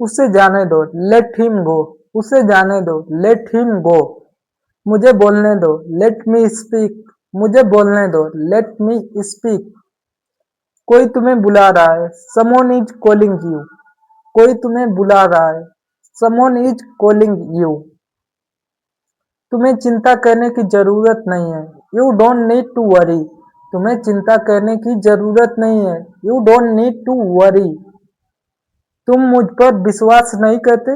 उसे जाने दो, लेट हिम गो। उसे जाने दो, लेट हिम गो। मुझे बोलने दो, लेट मी स्पीक। मुझे बोलने दो, लेट मी स्पीक। कोई तुम्हें बुला रहा है, समवन इज कॉलिंग यू। कोई तुम्हें बुला रहा है, समवन इज कॉलिंग यू। तुम्हें चिंता करने की जरूरत नहीं है, you don't need to worry. तुम्हें चिंता करने की जरूरत नहीं है, you don't need to worry. तुम मुझ पर विश्वास नहीं करते,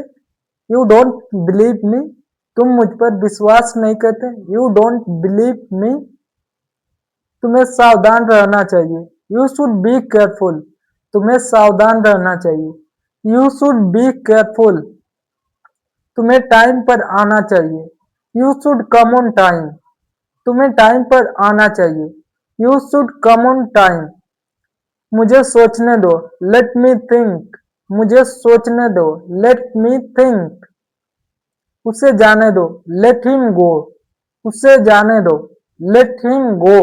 यू डोंट बिलीव मी। तुम मुझ पर विश्वास नहीं करते, यू डोंट बिलीव मी। तुम्हें सावधान रहना चाहिए, यू शुड बी केयरफुल। तुम्हें सावधान रहना चाहिए, यू शुड बी केयरफुल। तुम्हें टाइम पर आना चाहिए, you should come on time. तुम्हें टाइम पर आना चाहिए, you should come on time. मुझे सोचने दो, लेट मी थिंक। मुझे सोचने दो, लेट मी थिंक। उसे जाने दो, लेट हिम गो। उसे जाने दो, लेट हिम गो।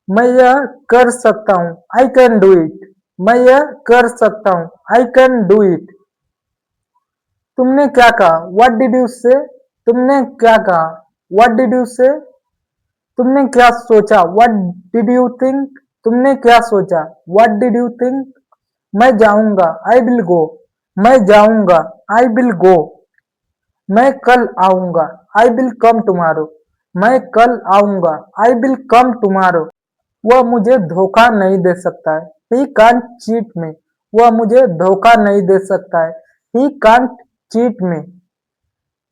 मैं यह कर सकता हूँ, आई कैन डू इट। मैं यह कर सकता हूँ, आई कैन डू इट। तुमने क्या कहा, व्हाट डिड यू से। तुमने क्या कहा, व्हाट डिड यू से। तुमने क्या सोचा, व्हाट डिड यू थिंक। तुमने क्या सोचा, व्हाट डिड यू थिंक। मैं जाऊंगा, आई विल गो। मैं जाऊंगा, आई विल गो। मैं कल आऊंगा, आई विल कम टुमारो। मैं कल आऊंगा, आई विल कम टुमारो। वह मुझे धोखा नहीं दे सकता है, ही कांट चीट मी। वह मुझे धोखा नहीं दे सकता है, ही कांट चीट मी।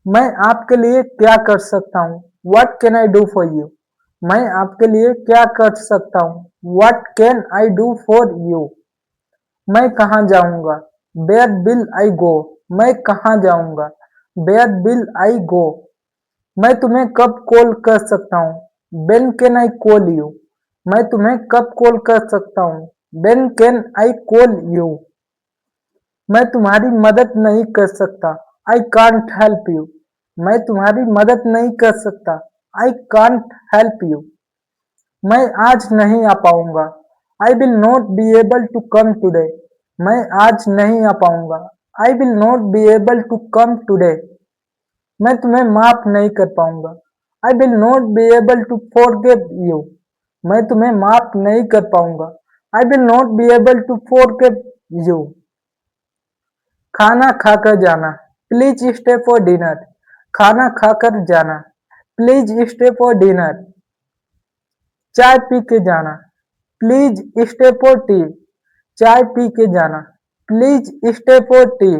मैं आपके लिए क्या कर सकता हूँ, what can I do for you. मैं आपके लिए क्या कर सकता हूँ, what can I do for you. मैं कहाँ जाऊंगा, वेयर विल आई गो। मैं कहाँ जाऊंगा, वेयर विल आई गो। मैं तुम्हें कब कॉल कर सकता हूँ, when can I call you. मैं तुम्हें कब कॉल कर सकता हूँ, when can I call you. मैं तुम्हारी मदद नहीं कर सकता, आई कांट हेल्प यू। मैं तुम्हारी मदद नहीं कर सकता, आई कांट हेल्प यू। मैं आज नहीं आ पाऊंगा, I will not be able to come today. मैं आज नहीं आ पाऊंगा, I will not be able to come today. मैं तुम्हें माफ नहीं कर पाऊंगा, I will not be able to forgive you. मैं तुम्हें माफ नहीं कर पाऊंगा, I will not be able to forgive you. खाना खाकर जाना, प्लीज स्टे फॉर डिनर। खाना खाकर जाना, प्लीज स्टे फॉर डिनर। चाय पी के जाना, प्लीज स्टे फॉर टी। चाय पी के जाना, प्लीज स्टे फॉर टी।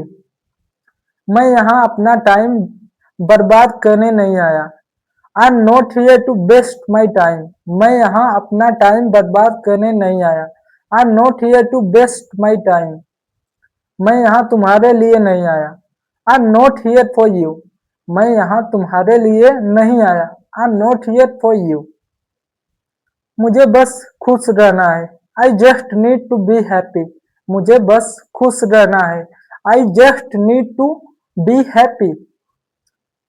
मैं यहाँ अपना टाइम बर्बाद करने नहीं आया, I am not here to waste my time. मैं यहाँ अपना टाइम बर्बाद करने नहीं आया, I am not here to waste my time. मैं यहाँ तुम्हारे लिए नहीं आया, I am not here for you. मैं यहाँ तुम्हारे लिए नहीं आया, I am not here for you. मुझे बस खुश रहना है, I just need to be happy. मुझे बस खुश रहना है, I just need to be happy.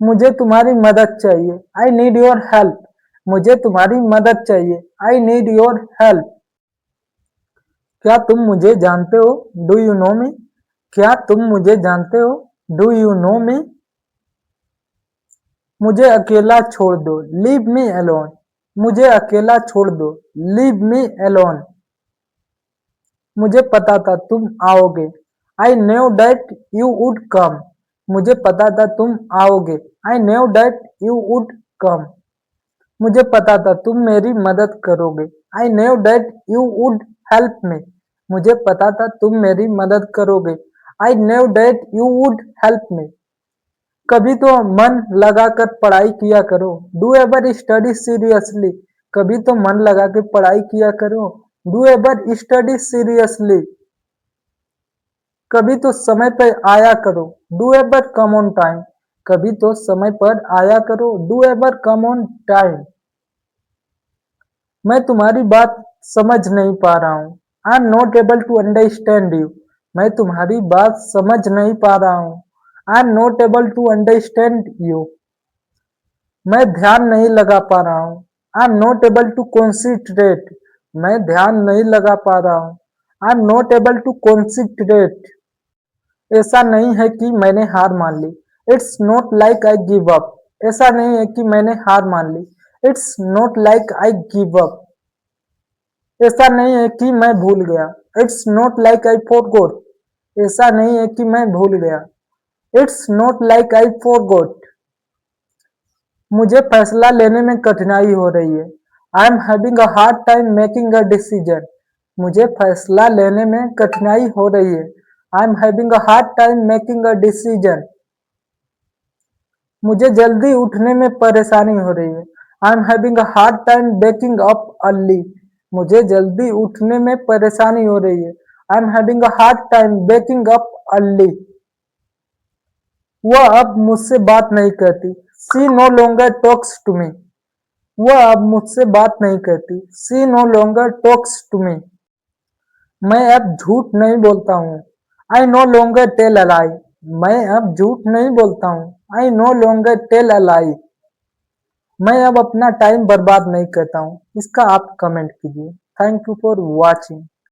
मुझे तुम्हारी मदद चाहिए, आई नीड योर हेल्प। मुझे तुम्हारी मदद चाहिए, आई नीड योर हेल्प। क्या तुम मुझे जानते हो, डू यू नो मी। क्या तुम मुझे जानते हो, डू यू नो मी। मुझे अकेला छोड़ दो, लीव मी अलोन। मुझे अकेला छोड़ दो, लीव मी अलोन। मुझे पता था तुम आओगे, I knew that you would come. मुझे पता था तुम आओगे, I knew that you would come. मुझे पता था तुम मेरी मदद करोगे, I knew that you would help me. मुझे पता था तुम मेरी मदद करोगे, I knew that you would help me. कभी तो मन लगाकर पढ़ाई किया करो, डू एवर स्टडी सीरियसली। कभी तो मन लगा के पढ़ाई किया करो, डू एवर स्टडी सीरियसली। कभी तो समय पर आया करो, do ever come on time. कभी तो समय पर आया करो, do ever come on time. मैं तुम्हारी बात समझ नहीं पा रहा हूँ, I am not able to understand you. मैं तुम्हारी बात समझ नहीं पा रहा हूँ, I am not able to understand you. मैं ध्यान नहीं लगा पा रहा हूँ, I am not able to concentrate. मैं ध्यान नहीं लगा पा रहा हूँ, I am not able to concentrate. ऐसा नहीं है कि मैंने हार मान ली। It's not like I give up. ऐसा नहीं है कि मैंने हार मान ली। It's not like I give up. ऐसा नहीं है कि मैं भूल गया। It's not like I forgot. ऐसा नहीं है कि मैं भूल गया। It's not like I forgot. मुझे फैसला लेने में कठिनाई हो रही है। I am having a hard time making a decision. मुझे फैसला लेने में कठिनाई हो रही है। I am having a hard time making a decision. मुझे जल्दी उठने में परेशानी हो रही है। I am having a hard time waking up early. मुझे जल्दी उठने में परेशानी हो रही है। I am having a hard time waking up early. वह अब मुझसे बात नहीं करती। She no longer talks to me. वह अब मुझसे बात नहीं करती। She no longer talks to me. मैं अब झूठ नहीं बोलता हूँ। I no longer tell a lie. मैं अब झूठ नहीं बोलता हूँ। I no longer tell a lie. मैं अब अपना टाइम बर्बाद नहीं करता हूँ। इसका आप कमेंट कीजिए। Thank you for watching.